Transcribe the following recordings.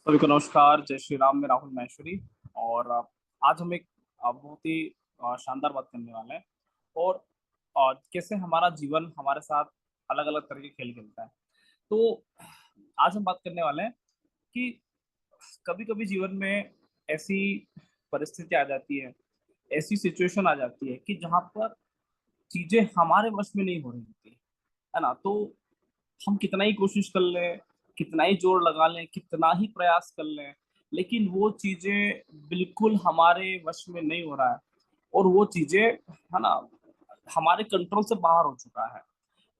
सभी को नमस्कार। जय श्री राम। मैं राहुल माहेश्वरी। और आज हम एक बहुत ही शानदार बात करने वाले हैं। और कैसे हमारा जीवन हमारे साथ अलग अलग तरह के खेल खेलता है। तो आज हम बात करने वाले हैं कि कभी कभी जीवन में ऐसी परिस्थिति आ जाती है, ऐसी सिचुएशन आ जाती है कि जहाँ पर चीजें हमारे वश में नहीं हो रही होती है ना। तो हम कितना ही कोशिश कर लें, कितना ही जोर लगा लें, कितना ही प्रयास कर लें, लेकिन वो चीजें बिल्कुल हमारे वश में नहीं हो रहा है। और वो चीजें, है ना, हमारे कंट्रोल से बाहर हो चुका है।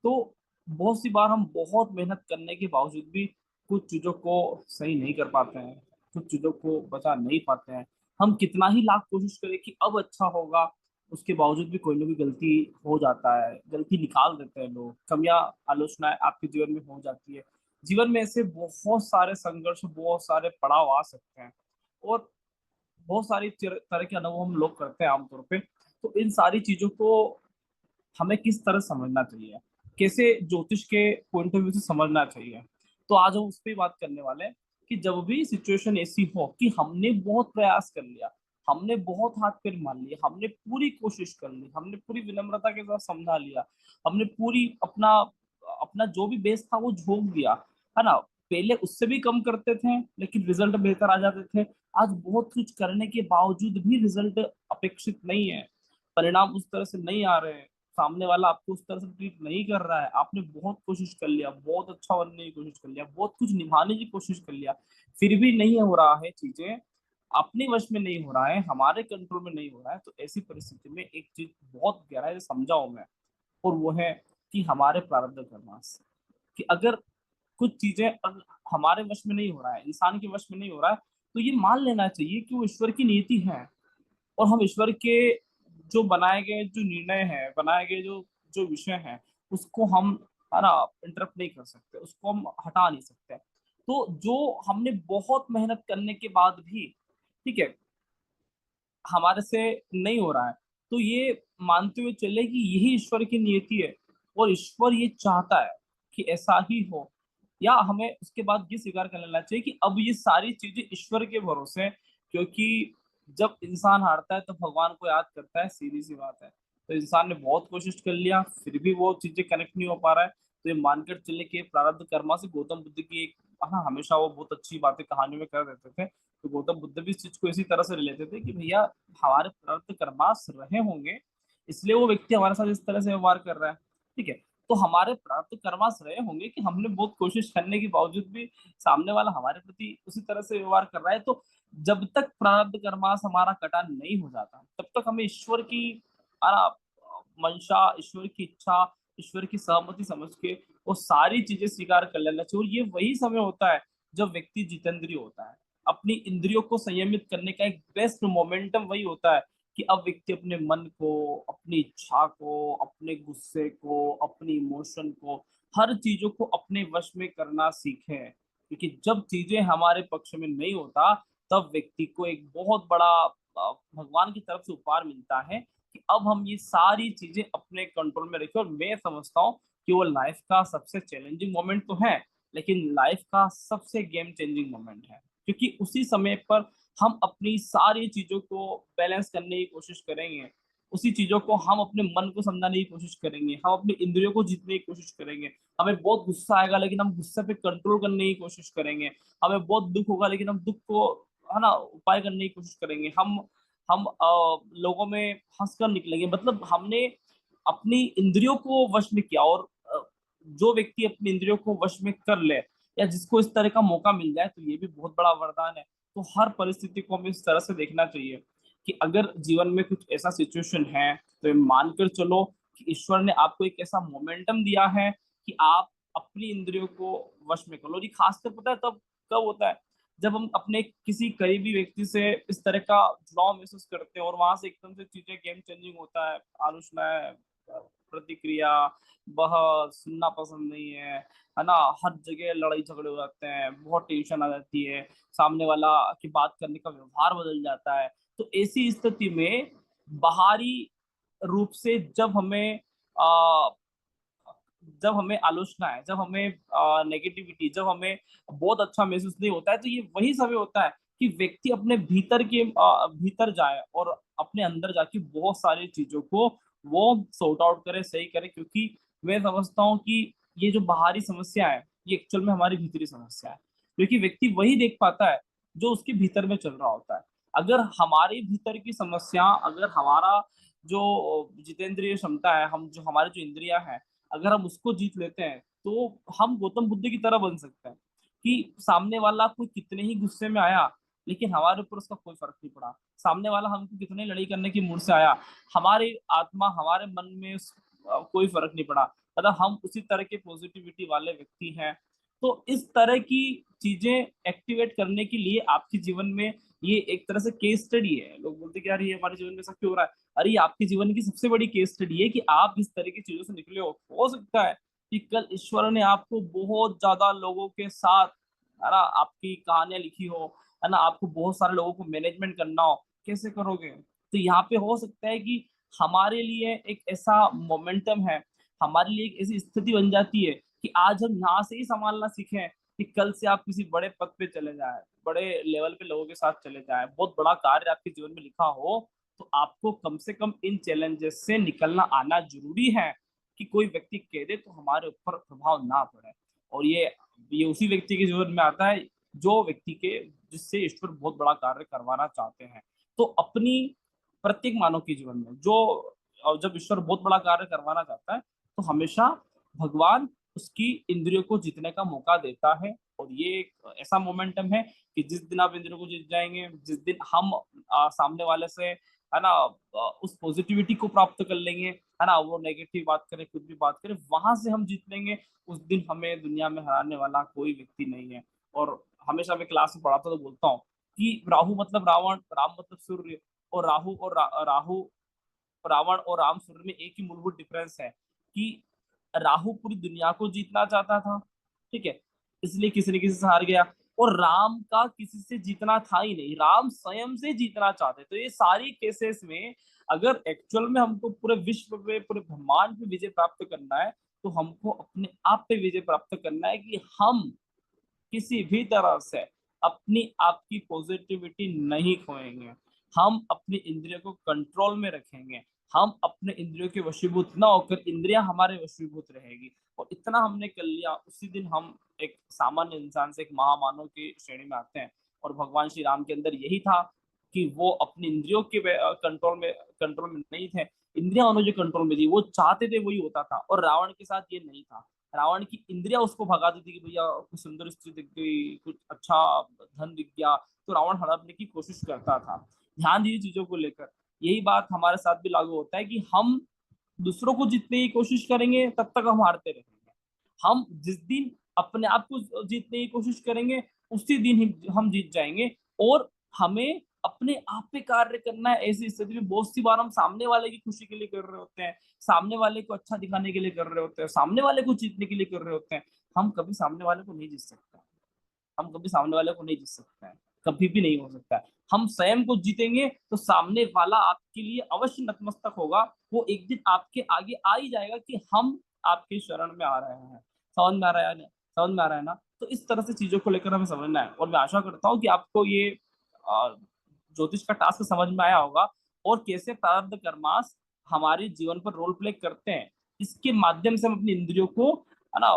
तो बहुत सी बार हम बहुत मेहनत करने के बावजूद भी कुछ चीजों को सही नहीं कर पाते हैं, कुछ चीजों को बचा नहीं पाते हैं। हम कितना ही लाख कोशिश करें कि अब अच्छा होगा, उसके बावजूद भी कोई ना कोई गलती हो जाता है, गलती निकाल देते हैं लोग, कमियां आलोचनाएं आपके जीवन में हो जाती है। जीवन में ऐसे बहुत सारे संघर्ष, बहुत सारे पड़ाव आ सकते हैं। और बहुत सारी तरह के अनुभव हम लोग करते हैं आमतौर पे। तो इन सारी चीजों को हमें किस तरह समझना चाहिए, कैसे ज्योतिष के पॉइंट ऑफ व्यू से समझना चाहिए। तो आज हम उस पर बात करने वाले हैं कि जब भी सिचुएशन ऐसी हो कि हमने बहुत प्रयास कर लिया, हमने बहुत हाथ पैर मार लिए, हमने पूरी कोशिश कर ली, हमने पूरी विनम्रता के साथ समझा लिया, हमने पूरी अपना अपना जो भी बेस था वो झोंक दिया, है ना। पहले उससे भी कम करते थे लेकिन रिजल्ट बेहतर आ जाते थे। आज बहुत कुछ करने के बावजूद भी रिजल्ट अपेक्षित नहीं है, परिणाम उस तरह से नहीं आ रहे हैं, सामने वाला आपको उस तरह से ट्रीट नहीं कर रहा है। आपने बहुत कोशिश कर लिया, बहुत अच्छा बनने की कोशिश कर लिया, बहुत कुछ निभाने की कोशिश कर लिया, फिर भी नहीं हो रहा है। चीजें अपने वश में नहीं हो रहा है, हमारे कंट्रोल में नहीं हो रहा है। तो ऐसी परिस्थिति में एक चीज बहुत गहराई से समझाऊं मैं, और वो है कि हमारे प्रारब्ध कर्म से, कि अगर कुछ चीजें हमारे वश में नहीं हो रहा है, इंसान के वश में नहीं हो रहा है, तो ये मान लेना चाहिए कि वो ईश्वर की नीति है। और हम ईश्वर के जो बनाए गए जो निर्णय हैं, बनाए गए जो जो विषय हैं, उसको हम, है ना, इंटरप्ट नहीं कर सकते, उसको हम हटा नहीं सकते। तो जो हमने बहुत मेहनत करने के बाद भी, ठीक है, हमारे से नहीं हो रहा है, तो ये मानते हुए चले कि यही ईश्वर की नियति है और ईश्वर ये चाहता है कि ऐसा ही हो। या हमें उसके बाद ये स्वीकार कर लेना चाहिए कि अब ये सारी चीजें ईश्वर के भरोसे हैं, क्योंकि जब इंसान हारता है तो भगवान को याद करता है, सीधी सी बात है। तो इंसान ने बहुत कोशिश कर लिया, फिर भी वो चीजें कनेक्ट नहीं हो पा रहा है। तो ये मानकर चले कि प्रारब्ध कर्मा से गौतम बुद्ध की एक, हाँ, हमेशा वो बहुत अच्छी बातें कहानियों में कर देते थे। तो गौतम बुद्ध भी इस चीज को इसी तरह से लेते थे कि भैया, हमारे प्रारब्ध कर्मास रहे होंगे, इसलिए वो व्यक्ति हमारे साथ इस तरह से व्यवहार कर रहा है। ठीक है। तो हमारे प्रारब्ध कर्मास रहे होंगे कि हमने बहुत कोशिश करने के बावजूद भी सामने वाला हमारे प्रति उसी तरह से व्यवहार कर रहा है। तो जब तक प्रारब्ध कर्मास हमारा कटा नहीं हो जाता, तब तक हमें ईश्वर की आ, मंशा, ईश्वर की इच्छा, ईश्वर की सहमति समझ के वो सारी चीजें स्वीकार कर लेना चाहिए। और ये वही समय होता है जब व्यक्ति जितेंद्रिय होता है। अपनी इंद्रियों को संयमित करने का एक बेस्ट मोमेंटम वही होता है कि अब व्यक्ति अपने मन को, अपनी इच्छा को, अपने गुस्से को, अपनी इमोशन को, हर चीजों को अपने वश में करना सीखे। क्योंकि जब चीजें हमारे पक्ष में नहीं होता, तब व्यक्ति को एक बहुत बड़ा भगवान की तरफ से उपहार मिलता है कि अब हम ये सारी चीजें अपने कंट्रोल में रखें। और मैं समझता हूँ कि वो लाइफ का सबसे चैलेंजिंग मोमेंट तो है, लेकिन लाइफ का सबसे गेम चेंजिंग मोमेंट है। क्योंकि उसी समय पर हम अपनी सारी चीजों को बैलेंस करने की कोशिश करेंगे, उसी चीजों को हम अपने मन को समझाने की कोशिश करेंगे, हम अपनी इंद्रियों को जीतने की कोशिश करेंगे। हमें बहुत गुस्सा आएगा लेकिन हम गुस्से पे कंट्रोल करने की कोशिश करेंगे। हमें बहुत दुख होगा लेकिन हम दुख को, है ना, उपाय करने की कोशिश करेंगे। हम लोगों में हंसकर निकलेंगे। मतलब हमने अपनी इंद्रियों को वश में किया। और जो व्यक्ति अपनी इंद्रियों को वश में कर ले, या जिसको इस तरह का मौका मिल जाए, तो ये भी बहुत बड़ा वरदान है। तो हर परिस्थिति को हमें इस तरह से देखना चाहिए कि अगर जीवन में कुछ ऐसा सिचुएशन है, तो ये मानकर चलो कि ईश्वर ने आपको एक ऐसा मोमेंटम दिया है कि आप अपनी इंद्रियों को वश में कर लो। और ये खासकर पता है तब कब होता है, जब हम अपने किसी करीबी व्यक्ति से इस तरह का जुड़ाव महसूस करते हैं और वहां से एकदम से चीजें गेम चेंजिंग होता है, आलोचनाएं, प्रतिक्रिया, वह सुनना पसंद नहीं है ना, हर जगह लड़ाई झगड़े हो जाते हैं, बहुत टेंशन आ जाती है, सामने वाला की बात करने का व्यवहार बदल जाता है। तो ऐसी स्थिति में बाहरी रूप से जब हमें आ, जब हमें आलोचना है, जब हमें नेगेटिविटी, जब हमें बहुत अच्छा महसूस नहीं होता है, तो ये वही समय होता है कि व्यक्ति अपने भीतर जाए और अपने अंदर जाके बहुत सारी चीजों को वो सॉर्ट आउट करे, सही करे। क्योंकि मैं समझता हूँ कि ये जो बाहरी समस्या है, ये एक्चुअल में हमारी भीतरी समस्या है। क्योंकि व्यक्ति वही देख पाता है जो उसके भीतर में चल रहा होता है। अगर हमारे भीतर की समस्या, अगर हमारा जो जितेंद्रिय क्षमता है, हम जो हमारी जो इंद्रियां हैं, अगर हम उसको जीत लेते हैं, तो हम गौतम बुद्ध की तरह बन सकते हैं कि सामने वाला कोई कितने ही गुस्से में आया, लेकिन हमारे ऊपर उसका कोई फर्क नहीं पड़ा। सामने वाला हमको कितने लड़ाई करने की मूड से आया, हमारी आत्मा, हमारे मन में कोई फर्क नहीं पड़ा। मतलब हम उसी तरह के पॉजिटिविटी वाले व्यक्ति हैं। तो इस तरह की चीजें एक्टिवेट करने के लिए आपके जीवन में ये एक तरह से केस स्टडी है। लोग बोलते हैं कि यार ये हमारे जीवन में ऐसा क्यों हो रहा है? अरे ये आपके जीवन की सबसे बड़ी केस स्टडी है कि आप इस तरह की चीजों से निकले हो सकता है कि कल ईश्वर ने आपको बहुत ज्यादा लोगों के साथ, है ना, आपकी कहानियां लिखी हो, है ना, आपको बहुत सारे लोगों को मैनेजमेंट करना हो, कैसे करोगे? तो यहाँ पे हो सकता है कि हमारे लिए एक ऐसा मोमेंटम है, हमारे लिए एक ऐसी स्थिति बन जाती है कि आज हम यहाँ से ही संभालना सीखें कि कल से आप किसी बड़े पद पे चले जाए, बड़े लेवल पे लोगों के साथ चले जाए, बहुत बड़ा कार्य आपके जीवन में लिखा हो, तो आपको कम से कम इन चैलेंजेस से निकलना आना जरूरी है कि कोई व्यक्ति कह दे तो हमारे ऊपर प्रभाव ना पड़े। और ये उसी व्यक्ति के जीवन में आता है जो व्यक्ति के जिससे ईश्वर बहुत बड़ा कार्य करवाना चाहते हैं। तो अपनी प्रत्येक मानव के जीवन में जो जब ईश्वर बहुत बड़ा कार्य करवाना चाहता है, तो हमेशा भगवान उसकी इंद्रियों को जीतने का मौका देता है। और ये एक ऐसा मोमेंटम है कि जिस दिन आप इंद्रियों को जीत जाएंगे, जिस दिन हम सामने वाले से, है ना, उस पॉजिटिविटी को प्राप्त कर लेंगे, है ना, वो नेगेटिव बात करे, कुछ भी बात करे, वहां से हम जीत लेंगे। उस दिन हमें दुनिया में हराने वाला कोई व्यक्ति नहीं है। और हमेशा मैं क्लास में पढ़ाता तो बोलता हूँ कि राहु मतलब रावण, राम मतलब सूर्य, और राहु, रावण और राम सूर्य में एक ही मूलभूत डिफरेंस है कि राहु पूरी दुनिया को जीतना चाहता था, ठीक है, इसलिए किसी न किसी से हार गया। और राम का किसी से जीतना था ही नहीं, राम स्वयं से जीतना चाहते। तो ये सारी केसेस में अगर एक्चुअल में हमको पूरे विश्व पे, पूरे ब्रह्मांड पे विजय प्राप्त करना है, तो हमको अपने आप पे विजय प्राप्त करना है कि हम किसी भी तरह से अपनी आपकी पॉजिटिविटी नहीं खोएंगे। हम अपनी इंद्रियों को कंट्रोल में रखेंगे। हम अपने इंद्रियों के वशीभूत ना होकर इंद्रियां हमारे वशीभूत रहेगी। और इतना हमने कर लिया, उसी दिन हम एक सामान्य इंसान से एक महामानव की श्रेणी में आते हैं। और भगवान श्री राम के अंदर यही था कि वो अपनी इंद्रियों के कंट्रोल में नहीं थे। इंद्रियां उन्होंने जो कंट्रोल में थी, वो चाहते थे वही होता था। और रावण के साथ ये नहीं था। रावण की इंद्रिया उसको भगाती थी कि भैया कुछ सुंदर स्त्री दिख गई, कुछ अच्छा धन दिख गया, तो रावण हड़पने की कोशिश करता था। ध्यान दीजिए चीजों को लेकर, यही बात हमारे साथ भी लागू होता है कि हम दूसरों को जीतने की कोशिश करेंगे तब तक हम हारते रहेंगे। हम जिस दिन अपने आप को जीतने की कोशिश करेंगे, उसी दिन ही हम जीत जाएंगे। और हमें अपने आप पे कार्य करना है। ऐसी स्थिति में बहुत सी बार हम सामने वाले की खुशी के लिए कर रहे होते हैं, सामने वाले को अच्छा दिखाने के लिए कर रहे होते हैं, सामने वाले को जीतने के लिए कर रहे होते हैं। हम कभी सामने वाले को नहीं जीत सकते। हम कभी सामने वाले को नहीं जीत सकते हैं, कभी भी नहीं हो सकता है। हम स्वयं को जीतेंगे तो सामने वाला आपके लिए अवश्य नतमस्तक होगा। वो एक दिन आपके आगे आ ही जाएगा कि हम आपके शरण में आ रहे हैं। समझ में आ रहा है ना? समझ में आ रहा है ना? तो इस तरह से चीजों को लेकर हमें समझना है। और मैं आशा करता हूँ कि आपको ये अ, ज्योतिष का टास्क समझ में आया होगा, और कैसे प्रारब्ध कर्मास हमारे जीवन पर रोल प्ले करते हैं। इसके माध्यम से हम अपनी इंद्रियों को, है ना,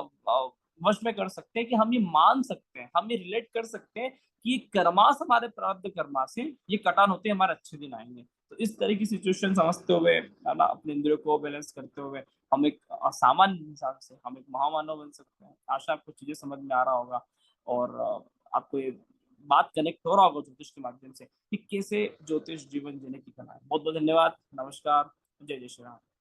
वश में कर सकते हैं, कि हम ये मान सकते हैं, हम ये रिलेट कर सकते हैं कि ये कर्मास हमारे प्रारब्ध कर्मास हैं, ये कटान होते हैं, हमारे अच्छे दिन आएंगे। तो इस तरह की सिचुएशन समझते हुए, है ना, अपने इंद्रियों को बैलेंस करते हुए हम एक सामान्य इंसान से हम एक महामानव बन सकते हैं। आशा आपको चीजें समझ में आ रहा होगा, और आपको ये बात कनेक्ट हो रहा होगा ज्योतिष के माध्यम से कि कैसे ज्योतिष जीवन जीने की कला है। बहुत बहुत धन्यवाद। नमस्कार। जय जय श्री राम।